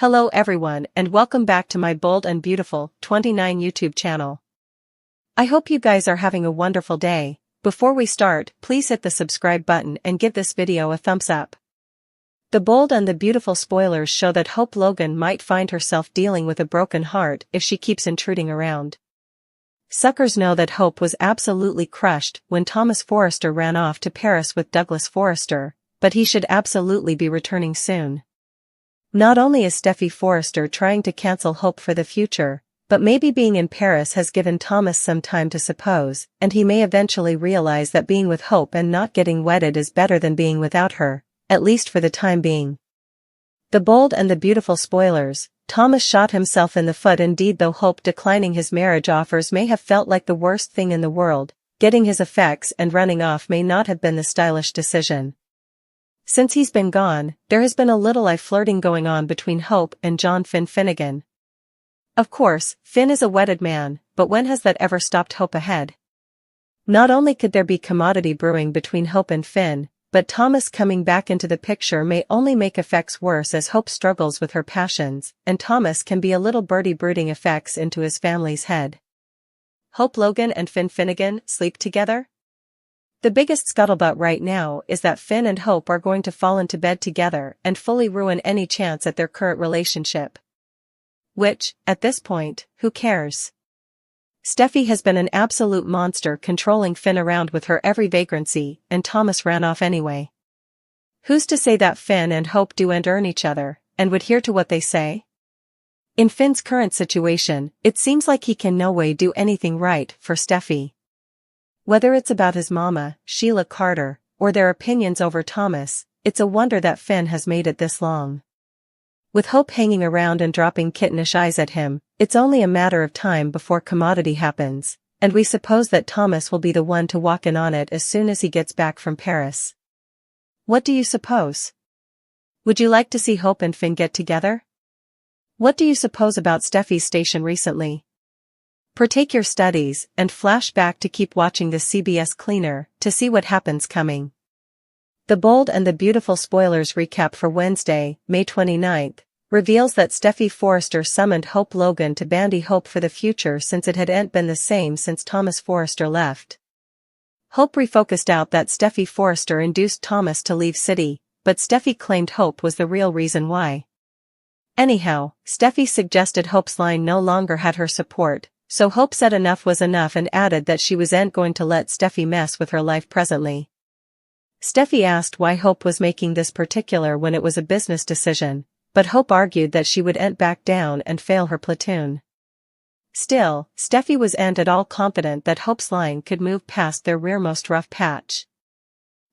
Hello everyone and welcome back to my Bold and Beautiful 29 YouTube channel. I hope you guys are having a wonderful day. Before we start, please hit the subscribe button and give this video a thumbs up. The Bold and the Beautiful spoilers show that Hope Logan might find herself dealing with a broken heart if she keeps intruding around. Suckers know that Hope was absolutely crushed when Thomas Forrester ran off to Paris with Douglas Forrester, but he should absolutely be returning soon. Not only is Steffi Forrester trying to cancel Hope for the future, but maybe being in Paris has given Thomas some time to suppose, and he may eventually realize that being with Hope and not getting wedded is better than being without her, at least for the time being. The Bold and the Beautiful spoilers: Thomas shot himself in the foot. Indeed, though Hope declining his marriage offers may have felt like the worst thing in the world, getting his effects and running off may not have been the stylish decision. Since he's been gone, there has been a little flirting going on between Hope and John Finn Finnegan. Of course, Finn is a wedded man, but when has that ever stopped Hope ahead? Not only could there be commodity brewing between Hope and Finn, but Thomas coming back into the picture may only make effects worse as Hope struggles with her passions, and Thomas can be a little birdie brooding effects into his family's head. Hope Logan and Finn Finnegan sleep together? The biggest scuttlebutt right now is that Finn and Hope are going to fall into bed together and fully ruin any chance at their current relationship. Which, at this point, who cares? Steffi has been an absolute monster controlling Finn around with her every vagrancy, and Thomas ran off anyway. Who's to say that Finn and Hope do earn each other, and would hear to what they say? In Finn's current situation, it seems like he can no way do anything right for Steffi. Whether it's about his mama, Sheila Carter, or their opinions over Thomas, it's a wonder that Finn has made it this long. With Hope hanging around and dropping kittenish eyes at him, it's only a matter of time before commodity happens, and we suppose that Thomas will be the one to walk in on it as soon as he gets back from Paris. What do you suppose? Would you like to see Hope and Finn get together? What do you suppose about Steffi's station recently? Partake your studies and flash back to keep watching the CBS Cleaner to see what happens coming. The Bold and the Beautiful spoilers recap for Wednesday, May 29th, reveals that Steffi Forrester summoned Hope Logan to bandy hope for the future since it hadn't been the same since Thomas Forrester left. Hope refocused out that Steffi Forrester induced Thomas to leave city, but Steffi claimed Hope was the real reason why. Anyhow, Steffi suggested Hope's line no longer had her support, so Hope said enough was enough and added that she wasn't going to let Steffi mess with her life presently. Steffi asked why Hope was making this particular when it was a business decision, but Hope argued that she wouldn't back down and fail her platoon. Still, Steffi wasn't at all confident that Hope's line could move past their rearmost rough patch.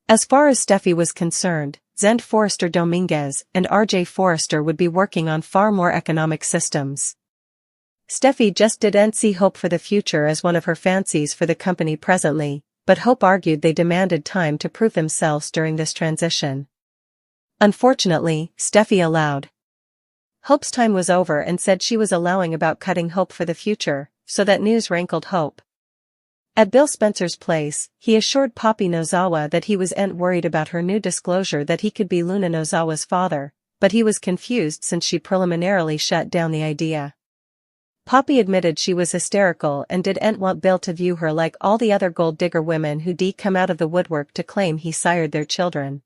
As far as Steffi was concerned, Zend Forrester Dominguez and RJ Forrester would be working on far more economic systems. Steffi just didn't see Hope for the future as one of her fancies for the company presently, but Hope argued they demanded time to prove themselves during this transition. Unfortunately, Steffi allowed. Hope's time was over and said she was allowing about cutting Hope for the future, so that news rankled Hope. At Bill Spencer's place, he assured Poppy Nozawa that he wasn't worried about her new disclosure that he could be Luna Nozawa's father, but he was confused since she preliminarily shut down the idea. Poppy admitted she was hysterical and didn't want Bill to view her like all the other gold digger women who come out of the woodwork to claim he sired their children.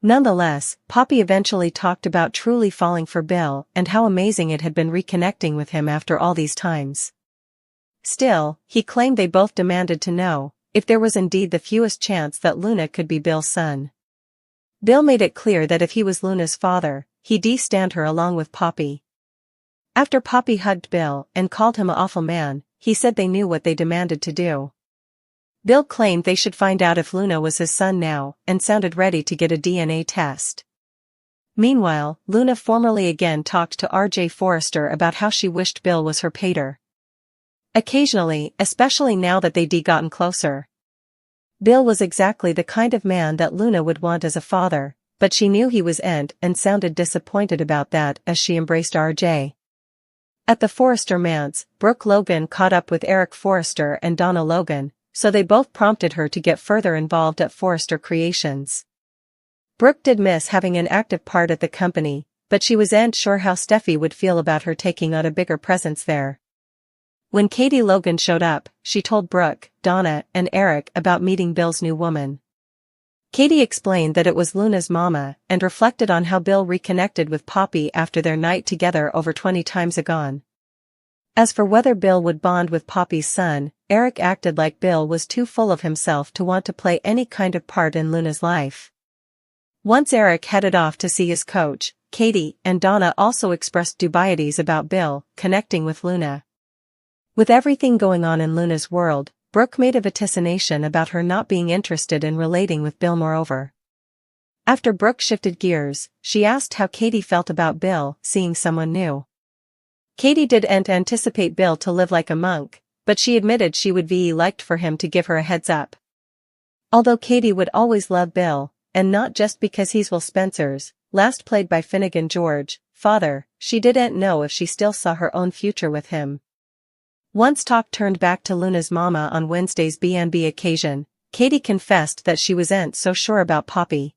Nonetheless, Poppy eventually talked about truly falling for Bill and how amazing it had been reconnecting with him after all these times. Still, he claimed they both demanded to know if there was indeed the fewest chance that Luna could be Bill's son. Bill made it clear that if he was Luna's father, he'd stand her along with Poppy. After Poppy hugged Bill and called him an awful man, he said they knew what they demanded to do. Bill claimed they should find out if Luna was his son now and sounded ready to get a DNA test. Meanwhile, Luna formally again talked to RJ Forrester about how she wished Bill was her pater. Occasionally, especially now that they'd gotten closer. Bill was exactly the kind of man that Luna would want as a father, but she knew he wasn't and sounded disappointed about that as she embraced RJ. At the Forrester manse, Brooke Logan caught up with Eric Forrester and Donna Logan, so they both prompted her to get further involved at Forrester Creations. Brooke did miss having an active part at the company, but she wasn't sure how Steffi would feel about her taking on a bigger presence there. When Katie Logan showed up, she told Brooke, Donna, and Eric about meeting Bill's new woman. Katie explained that it was Luna's mama and reflected on how Bill reconnected with Poppy after their night together over 20 times agone. As for whether Bill would bond with Poppy's son, Eric acted like Bill was too full of himself to want to play any kind of part in Luna's life. Once Eric headed off to see his coach, Katie and Donna also expressed dubieties about Bill connecting with Luna. With everything going on in Luna's world, Brooke made a vaticination about her not being interested in relating with Bill moreover. After Brooke shifted gears, she asked how Katie felt about Bill seeing someone new. Katie didn't anticipate Bill to live like a monk, but she admitted she would be liked for him to give her a heads up. Although Katie would always love Bill, and not just because he's Will Spencer's, last played by Finnegan George, father, she didn't know if she still saw her own future with him. Once talk turned back to Luna's mama on Wednesday's B&B occasion, Katie confessed that she wasn't so sure about Poppy.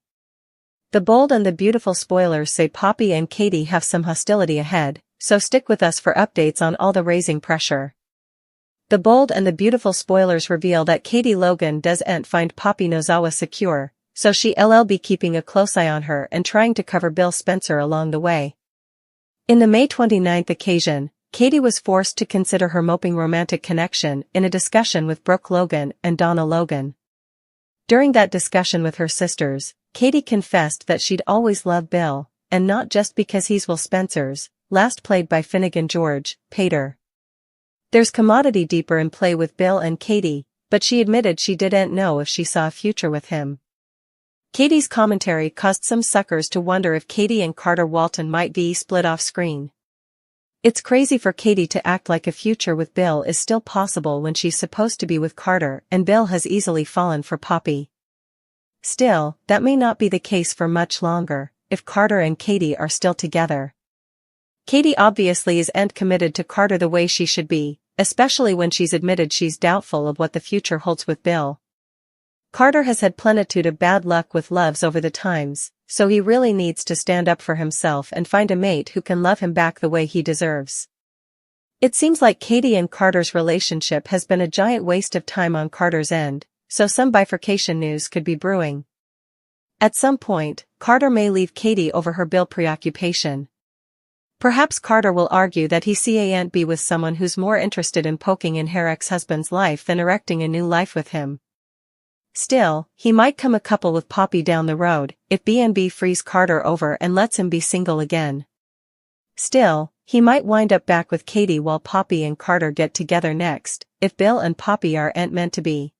The bold and the beautiful spoilers say Poppy and Katie have some hostility ahead, so stick with us for updates on all the raising pressure. The bold and the beautiful spoilers reveal that Katie Logan doesn't find Poppy Nozawa secure, so she'll be keeping a close eye on her and trying to cover Bill Spencer along the way. In the May 29th occasion, Katie was forced to consider her moping romantic connection in a discussion with Brooke Logan and Donna Logan. During that discussion with her sisters, Katie confessed that she'd always loved Bill, and not just because he's Will Spencer's, last played by Finnegan George, Pater. There's commodity deeper in play with Bill and Katie, but she admitted she didn't know if she saw a future with him. Katie's commentary caused some suckers to wonder if Katie and Carter Walton might be split off screen. It's crazy for Katie to act like a future with Bill is still possible when she's supposed to be with Carter and Bill has easily fallen for Poppy. Still, that may not be the case for much longer, if Carter and Katie are still together. Katie obviously isn't committed to Carter the way she should be, especially when she's admitted she's doubtful of what the future holds with Bill. Carter has had plenitude of bad luck with loves over the times, so he really needs to stand up for himself and find a mate who can love him back the way he deserves. It seems like Katie and Carter's relationship has been a giant waste of time on Carter's end, so some bifurcation news could be brewing. At some point, Carter may leave Katie over her Bill preoccupation. Perhaps Carter will argue that he can't be with someone who's more interested in poking in her ex-husband's life than erecting a new life with him. Still, he might come a couple with Poppy down the road, if B&B frees Carter over and lets him be single again. Still, he might wind up back with Katie while Poppy and Carter get together next, if Bill and Poppy aren't meant to be.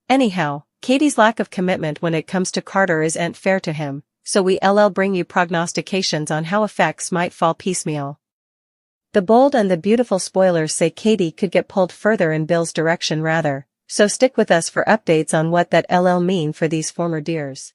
Anyhow, Katie's lack of commitment when it comes to Carter isn't fair to him, so we'll bring you prognostications on how effects might fall piecemeal. The bold and the beautiful spoilers say Katie could get pulled further in Bill's direction rather, so stick with us for updates on what that'll mean for these former dears.